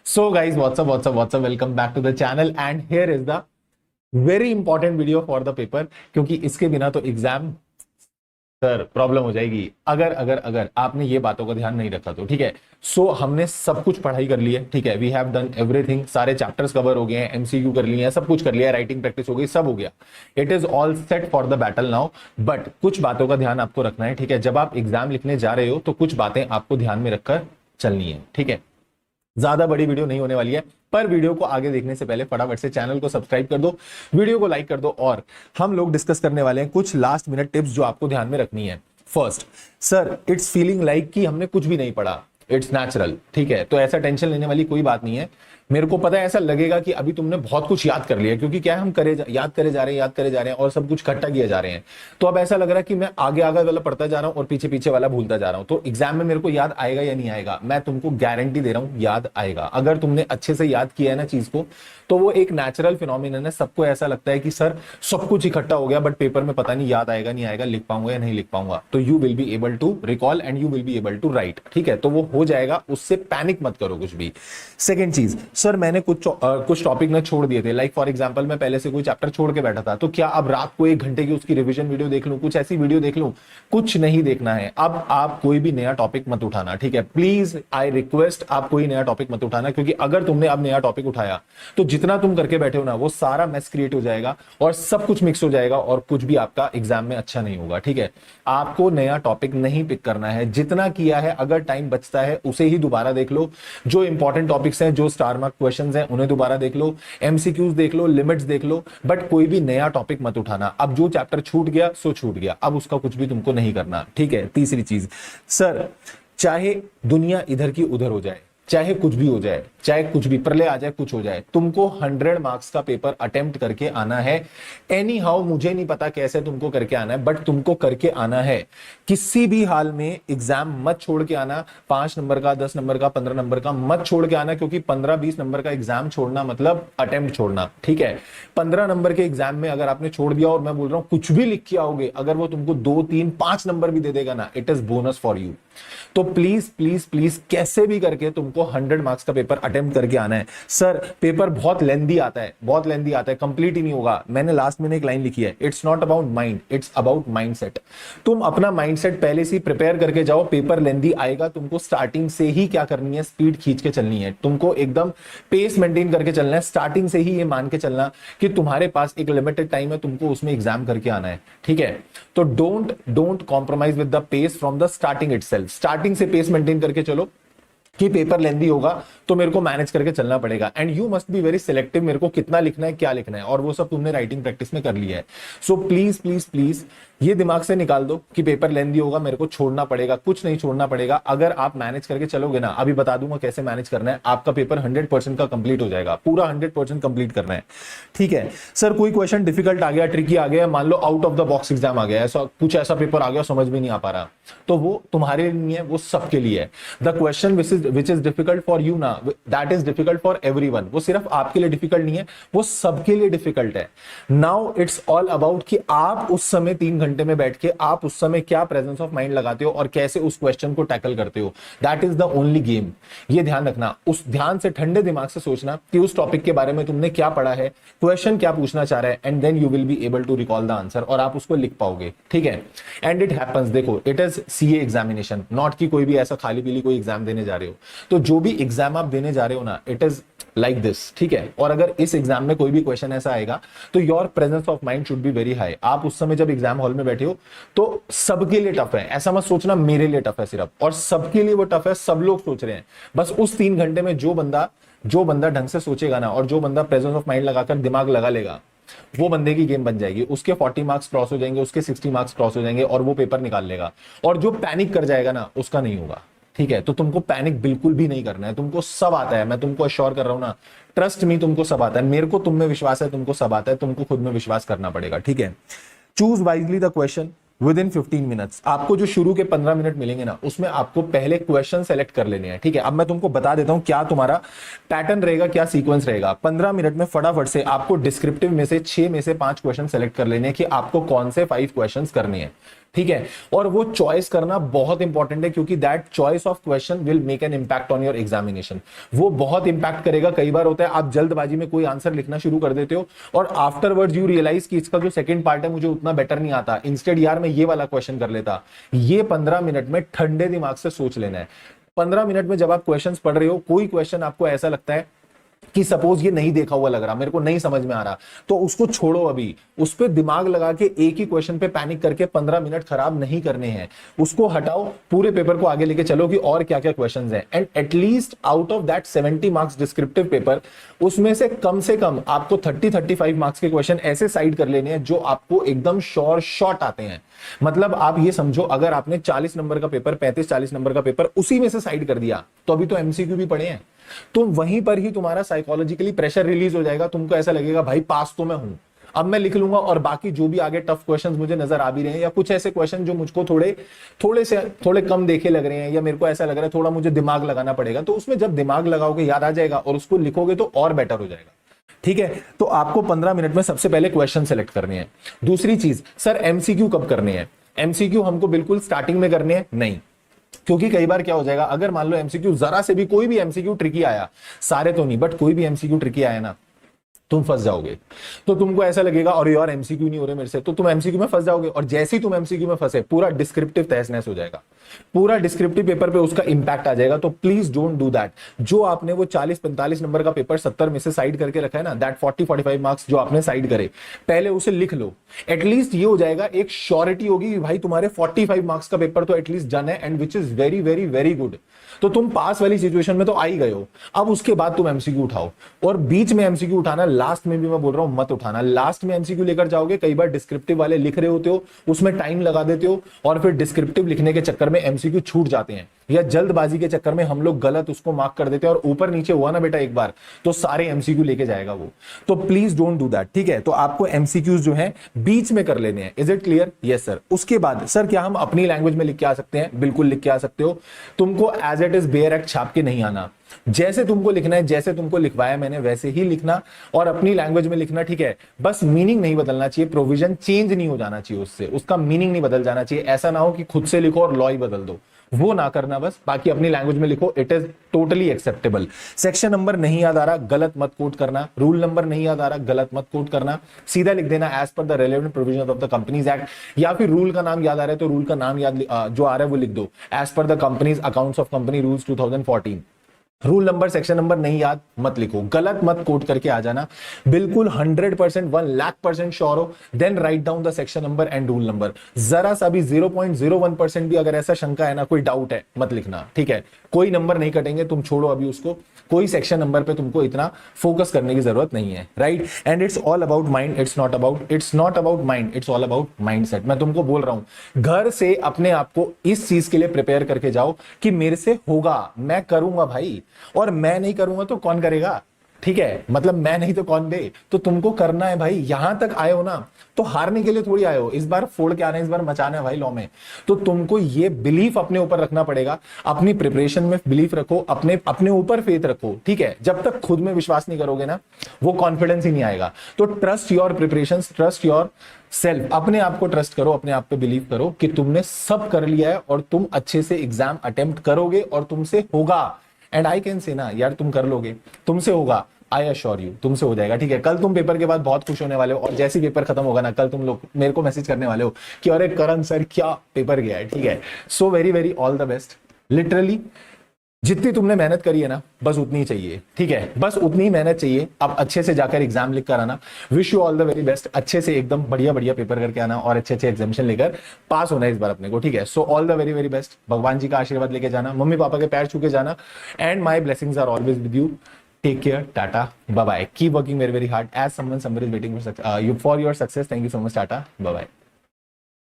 So guys, what's up, welcome back to the channel and here is the very important video for the paper क्योंकि इसके बिना तो exam sir problem हो जाएगी अगर अगर अगर आपने ये बातों का ध्यान नहीं रखा तो। ठीक है, सो हमने सब कुछ पढ़ाई कर ली है। ठीक है, वी हैव डन एवरीथिंग, सारे चैप्टर्स कवर हो गए हैं, एमसीक्यू कर लिए हैं, सब कुछ कर लिया है, राइटिंग प्रैक्टिस हो गई, सब हो गया। It is all set for the battle now. But कुछ बातों का ध्यान आपको रखना है। ठीक है, जब आप एग्जाम लिखने जा रहे हो तो कुछ बातें आपको ध्यान में रखकर चलनी है। ठीक है, ज्यादा बड़ी वीडियो नहीं होने वाली है, पर वीडियो को आगे देखने से पहले फटाफट से चैनल को सब्सक्राइब कर दो, वीडियो को लाइक कर दो और हम लोग डिस्कस करने वाले हैं कुछ लास्ट मिनट टिप्स जो आपको ध्यान में रखनी है। First, sir it's feeling like कि हमने कुछ भी नहीं पढ़ा। It's natural. ठीक है, तो ऐसा टेंशन लेने वाली कोई बात नहीं है। मेरे को पता है ऐसा लगेगा कि अभी तुमने बहुत कुछ याद कर लिया, क्योंकि क्या है, हम याद करे जा रहे हैं और सब कुछ इकट्ठा किए जा रहे हैं। तो अब ऐसा लग रहा है कि मैं आगे आगे वाला पढ़ता जा रहा हूं और पीछे पीछे वाला भूलता जा रहा हूं। तो एग्जाम में मेरे को याद आएगा या नहीं आएगा? मैं तुमको गारंटी दे रहा हूं याद आएगा। अगर तुमने अच्छे से याद किया है ना चीज को, तो वो एक नेचुरल फिनोमिनन है। सबको ऐसा लगता है कि सर सब कुछ इकट्ठा हो गया, बट पेपर में पता नहीं याद आएगा नहीं आएगा, लिख पाऊंगा या नहीं लिख पाऊंगा। तो you will be able to recall and you will be able to write. ठीक है, तो वो हो जाएगा, उससे पैनिक मत करो कुछ भी। सेकेंड चीज, सर मैंने कुछ टॉपिक ना छोड़ दिए थे, लाइक फॉर एग्जांपल मैं पहले से कोई चैप्टर छोड़ के बैठा था, तो क्या अब रात को 1 घंटे की उसकी रिवीजन वीडियो देख लूं, कुछ ऐसी वीडियो देख लूं? कुछ नहीं देखना है। अब आप कोई भी नया टॉपिक मत उठाना। ठीक है, प्लीज आई रिक्वेस्ट, आप कोई नया टॉपिक मत उठाना, क्योंकि अगर तुमने अब नया टॉपिक उठाया तो जितना तुम करके बैठे हो ना, वो सारा मैस क्रिएट हो जाएगा और सब कुछ मिक्स हो जाएगा और कुछ भी आपका एग्जाम में अच्छा नहीं होगा। ठीक है, आपको नया टॉपिक नहीं पिक करना है। जितना किया है, अगर टाइम बचता है उसे ही दोबारा देख लो। जो इंपॉर्टेंट टॉपिक्स हैं, जो स्टार मार्क क्वेश्चंस हैं, उन्हें दोबारा देख लो, एमसीक्यूज देख लो, लिमिट्स देख लो, बट कोई भी नया टॉपिक मत उठाना। अब जो चैप्टर छूट गया सो छूट गया, अब उसका कुछ भी तुमको नहीं करना। ठीक है, तीसरी चीज, सर चाहे दुनिया इधर की उधर हो जाए, चाहे कुछ भी हो जाए, चाहे कुछ भी प्रलय आ जाए, कुछ हो जाए, तुमको 100 मार्क्स का पेपर अटेम्प्ट करके आना है। एनी हाउ, मुझे नहीं पता कैसे तुमको करके आना है, बट तुमको करके आना है। किसी भी हाल में एग्जाम मत छोड़ के आना। 5 नंबर का, 10 नंबर का, 15 नंबर का मत छोड़ के आना, क्योंकि 15-20 नंबर का एग्जाम छोड़ना मतलब अटेम्प्ट छोड़ना। ठीक है, 15 नंबर के एग्जाम में अगर आपने छोड़ दिया, और मैं बोल रहा हूं कुछ भी लिख के आओगे, अगर वो तुमको 2, 3, 5 नंबर भी दे देगा ना, it is bonus for you. तो प्लीज प्लीज प्लीज कैसे भी करके तुमको 100 मार्क्स का पेपर अटेम्प्ट करके आना है। सर पेपर बहुत लेंदी आता है, बहुत लेंदी आता है, कंप्लीट ही नहीं होगा। मैंने लास्ट में एक लाइन लिखी है, it's not about mind, it's about mindset. तुम अपना माइंडसेट पहले से प्रिपेयर करके जाओ, पेपर लेंदी आएगा। तुमको स्टार्टिंग से ही क्या करनी है, स्पीड खींच के चलनी है, तुमको एकदम पेस मेंटेन करके चलना है। स्टार्टिंग से ही ये मान के चलना कि तुम्हारे पास एक लिमिटेड टाइम है, तुमको उसमें एग्जाम करके आना है। ठीक है, तो don't compromise with the pace from the starting itself. Starting से पेस मेंटेन करके चलो कि पेपर लेंदी होगा तो मेरे को मैनेज करके चलना पड़ेगा। And you must be very selective, मेरे को कितना लिखना है, क्या लिखना है, और वो सब तुमने राइटिंग प्रैक्टिस में कर लिया है। सो प्लीज प्लीज प्लीज ये दिमाग से निकाल दो कि पेपर लेंदी होगा, मेरे को छोड़ना पड़ेगा। कुछ नहीं छोड़ना पड़ेगा। अगर आप मैनेज करके चलोगे ना, अभी बता दूंगा कैसे मैनेज करना है, आपका पेपर 100% का कंप्लीट हो जाएगा। पूरा 100% कंप्लीट करना है। ठीक है, सर कोई क्वेश्चन डिफिकल्ट आ गया, ट्रिकी आ गया, मान लो out of the box exam आ गया, ऐसा कुछ ऐसा पेपर आ गया समझ में नहीं आ पा रहा, तो वो तुम्हारे लिए नहीं है, वो सबके लिए है। The question which is difficult for you ना, that is difficult for everyone. वो सिर्फ आपके लिए डिफिकल्ट नहीं है, वो सबके लिए डिफिकल्ट है। नाउ इट्स ऑल अबाउट कि आप उस समय 3 घंटे में बैठ के आप उस समय क्या प्रेजेंस ऑफ माइंड लगाते हो और कैसे उस क्वेश्चन को टैकल करते हो। That is the only game. ये ध्यान रखना, उस ध्यान से ठंडे दिमाग से सोचना कि उस टॉपिक के बारे में तुमने क्या पढ़ा है, क्वेश्चन क्या पूछना चाह रहा है, and then you will be able to recall the answer, और आप उसको लिख पाओगे। ठीक है, एंड इट हैपेंस, देखो it is CA examination, not कि कोई भी ऐसा खाली पीली कोई एग्जाम देने जा रहे हो। तो जो भी एग्जाम आप देने जा रहे हो ना, इट इज लाइक दिस। ठीक है, और अगर इस एग्जाम में कोई भी क्वेश्चन ऐसा आएगा तो your presence of mind should be very high. आप उस समय जब एग्जाम हॉल में बैठे हो तो सबके लिए टफ है, ऐसा मत सोचना मेरे लिए टफ है सिर्फ, और सबके लिए वो टफ है, सब लोग सोच रहे हैं। बस उस 3 घंटे में जो बंदा ढंग से सोचेगा ना, और जो बंदा प्रेजेंस ऑफ माइंड लगाकर दिमाग लगा लेगा, वो बंदे की गेम बन जाएगी। उसके 40 मार्क्स क्रॉस हो जाएंगे, उसके 60 मार्क्स क्रॉस हो जाएंगे, और वो पेपर निकाल लेगा। और जो पैनिक कर जाएगा ना, उसका नहीं होगा। ठीक है, तो तुमको पैनिक बिल्कुल भी नहीं करना है, तुमको सब आता है, मैं तुमको अश्योर कर रहा हूं ना, ट्रस्ट मी, तुमको सब आता है। मेरे को तुम में विश्वास है, तुमको सब आता है, तुमको खुद में विश्वास करना पड़ेगा। ठीक है, choose wisely the question with in 15 minutes. आपको जो शुरू के 15 मिनट मिलेंगे ना, उसमें आपको पहले क्वेश्चन सेलेक्ट कर लेने हैं। ठीक है, अब मैं तुमको बता देता हूं क्या तुम्हारा पैटर्न रहेगा, क्या सीक्वेंस रहेगा। 15 मिनट में फटाफट से आपको डिस्क्रिप्टिव में से 6 में से 5 क्वेश्चन सेलेक्ट कर लेने हैं कि आपको कौन से 5 क्वेश्चन करने हैं। ठीक है। और वो चॉइस करना बहुत इंपॉर्टेंट है, क्योंकि that choice of question will make an impact on your examination. वो बहुत इंपैक्ट करेगा। कई बार होता है आप जल्दबाजी में कोई आंसर लिखना शुरू कर देते हो और आफ्टरवर्ड्स यू रियलाइज कि इसका जो सेकंड पार्ट है मुझे उतना बेटर नहीं आता, इंस्टेड यार मैं ये वाला क्वेश्चन कर लेता। ये 15 मिनट में ठंडे दिमाग से सोच लेना है। 15 मिनट में जब आप क्वेश्चंस पढ़ रहे हो, कोई क्वेश्चन आपको ऐसा लगता है कि सपोज ये नहीं देखा हुआ लग रहा, मेरे को नहीं समझ में आ रहा, तो उसको छोड़ो। अभी उस पर दिमाग लगा के एक ही क्वेश्चन पे पैनिक करके 15 मिनट खराब नहीं करने हैं। उसको हटाओ, पूरे पेपर को आगे लेके चलो कि और क्या क्या क्वेश्चंस हैं। And at least out of that 70 marks descriptive paper, उसमें से कम आपको 30-35 मार्क्स के क्वेश्चन ऐसे साइड कर लेने हैं जो आपको एकदम श्योर शॉट आते हैं। मतलब आप ये समझो, अगर आपने 40 नंबर का पेपर, 35-40 नंबर का पेपर उसी में से साइड कर दिया, तो अभी तो एमसीक्यू भी पढ़े हैं, तो वहीं पर ही तुम्हारा साइकोलॉजिकली प्रेशर रिलीज हो जाएगा। तुमको ऐसा लगेगा भाई पास तो मैं हूं, अब मैं लिख लूंगा, और बाकी जो भी आगे टफ क्वेश्चंस मुझे नजर आ भी रहे हैं, या कुछ ऐसे क्वेश्चन जो मुझको थोड़े कम देखे लग रहे हैं, या मेरे को ऐसा लग रहा है थोड़ा मुझे दिमाग लगाना पड़ेगा, तो उसमें जब दिमाग लगाओगे याद आ जाएगा और उसको लिखोगे तो और बेटर हो जाएगा। ठीक है। तो आपको 15 मिनट में सबसे पहले क्वेश्चन सेलेक्ट करने हैं। दूसरी चीज, सर एमसीक्यू कब करने हैं? एमसीक्यू हमको बिल्कुल स्टार्टिंग में करने हैं नहीं, क्योंकि कई बार क्या हो जाएगा, अगर मान लो एमसीक्यू जरा से भी, कोई भी एमसीक्यू ट्रिकी आया, सारे तो नहीं बट कोई भी एमसीक्यू ट्रिकी आया ना, तुम फंस जाओगे। तो तुमको ऐसा लगेगा और यार एमसीक्यू नहीं हो रहे मेरे से, तो तुम एमसीक्यू में फंस जाओगे। और जैसे ही तुम एमसीक्यू में फंसे, पूरा डिस्क्रिप्टिव तहस-नहस हो जाएगा, पूरा डिस्क्रिप्टिव पेपर पे उसका इंपैक्ट आ जाएगा। तो प्लीज डोंट डू दैट। जो आपने वो 40-45 नंबर का पेपर 70 में से साइड करके रखा है ना, दैट 40-45 मार्क्स जो आपने साइड करे, पहले उसे लिख लो। एटलीस्ट ये हो जाएगा, एक श्योरिटी होगी कि भाई तुम्हारे 45 मार्क्स का पेपर तो एटलीस्ट डन है, and which is very very very good. तो तुम पास वाली सिचुएशन में तो आ ही गए हो। अब उसके बाद तुम एमसीक्यू उठाओ, और बीच में एमसीक्यू उठाना, लास्ट में भी मैं बोल रहा हूं मत उठाना। लास्ट में एमसीक्यू लेकर जाओगे, कई बार डिस्क्रिप्टिव वाले लिख रहे होते हो, उसमें टाइम लगा देते हो, और फिर डिस्क्रिप्टिव लिखने के चक्कर में एमसीक्यू छूट जाते हैं, या जल्दबाजी के चक्कर में हम लोग गलत उसको मार्क कर देते हैं, और ऊपर नीचे हुआ ना बेटा एक बार, तो सारे एमसीक्यू लेके जाएगा वो। तो प्लीज डोंट डू दैट। ठीक है। तो आपको एमसीक्यूज जो है बीच में कर लेने हैं। Is it clear? Yes sir. उसके बाद सर क्या हम अपनी लैंग्वेज में लिख के आ सकते हैं? बिल्कुल लिख के आ सकते हो। तुमको as it is bare act छाप के नहीं आना, जैसे तुमको लिखना है, जैसे तुमको लिखवाया मैंने वैसे ही लिखना, और अपनी लैंग्वेज में लिखना। ठीक है। बस मीनिंग नहीं बदलना चाहिए, प्रोविजन चेंज नहीं हो जाना चाहिए, उससे उसका मीनिंग नहीं बदल जाना चाहिए। ऐसा ना हो कि खुद से लिखो और लॉ ही बदल दो, वो ना करना। बस बाकी अपनी लैंग्वेज में लिखो, it is totally acceptable. Section number नहीं याद आ रहा, गलत मत कोट करना। रूल नंबर नहीं याद आ रहा, गलत मत कोट करना। सीधा लिख देना as per the relevant provision of the Companies Act, या फिर रूल का नाम याद आ रहा है तो रूल का नाम याद जो आ रहा है वो लिख दो, as per the companies accounts of company rules 2014। Rule number, section number नहीं याद मत लिखो, गलत मत कोट करके आ जाना। बिल्कुल 100%, 1,00,000% श्योर हो, then write down the section number and rule number. जरा सा भी 0.01% भी अगर ऐसा शंका है ना, कोई डाउट है, मत लिखना। ठीक है। कोई नंबर नहीं कटेंगे, तुम छोड़ो अभी उसको, कोई सेक्शन नंबर पे तुमको इतना फोकस करने की जरूरत नहीं है। Right. And it's all about mind, it's not about mind, it's all about mindset. मैं तुमको बोल रहा हूं, घर से अपने आप को इस चीज के लिए प्रिपेयर करके जाओ कि मेरे से होगा, मैं करूंगा भाई, और मैं नहीं करूंगा तो कौन करेगा? ठीक है। मतलब मैं नहीं तो कौन दे, तो तुमको करना है भाई। यहां तक आए हो ना, तो हारने के लिए थोड़ी आए हो, इस बार फोड़ के आना है, इस बार मचाना है भाई लॉ में। तो तुमको ये बिलीफ अपने ऊपर रखना पड़ेगा, अपनी प्रिपरेशन में बिलीफ रखो, अपने ऊपर फेथ रखो। ठीक है। जब तक खुद में विश्वास नहीं करोगे ना, वो कॉन्फिडेंस ही नहीं आएगा। तो trust your preparation, trust your self. अपने आप को ट्रस्ट करो, अपने आप पे बिलीव करो कि तुमने सब कर लिया है, और तुम अच्छे से एग्जाम अटेम्प्ट करोगे, और तुमसे होगा। एंड आई कैन से ना यार, तुम कर लोगे, तुमसे होगा, आई अश्योर यू, तुमसे हो जाएगा। ठीक है। कल तुम पेपर के बाद बहुत खुश होने वाले हो, और जैसे पेपर खत्म होगा ना, कल तुम लोग मेरे को मैसेज करने वाले हो कि अरे करण सर क्या पेपर गया है। ठीक है। So very very all the best. Literally जितनी तुमने मेहनत करी है ना, बस उतनी ही चाहिए। ठीक है। बस उतनी ही मेहनत चाहिए। अब अच्छे से जाकर एग्जाम लिख कर आना। Wish you all the very best. अच्छे से एकदम बढ़िया बढ़िया पेपर करके आना, और अच्छे अच्छे एग्जामिनेशन लेकर पास होना है इस बार अपने को। ठीक है। So all the very very best. भगवान जी का आशीर्वाद लेके जाना, मम्मी पापा के पैर छू के जाना, and my blessings are always with you. Take care, Tata, bye bye. Keep working very very hard as someone somewhere is waiting for your success. Thank you so much, Tata, bye bye.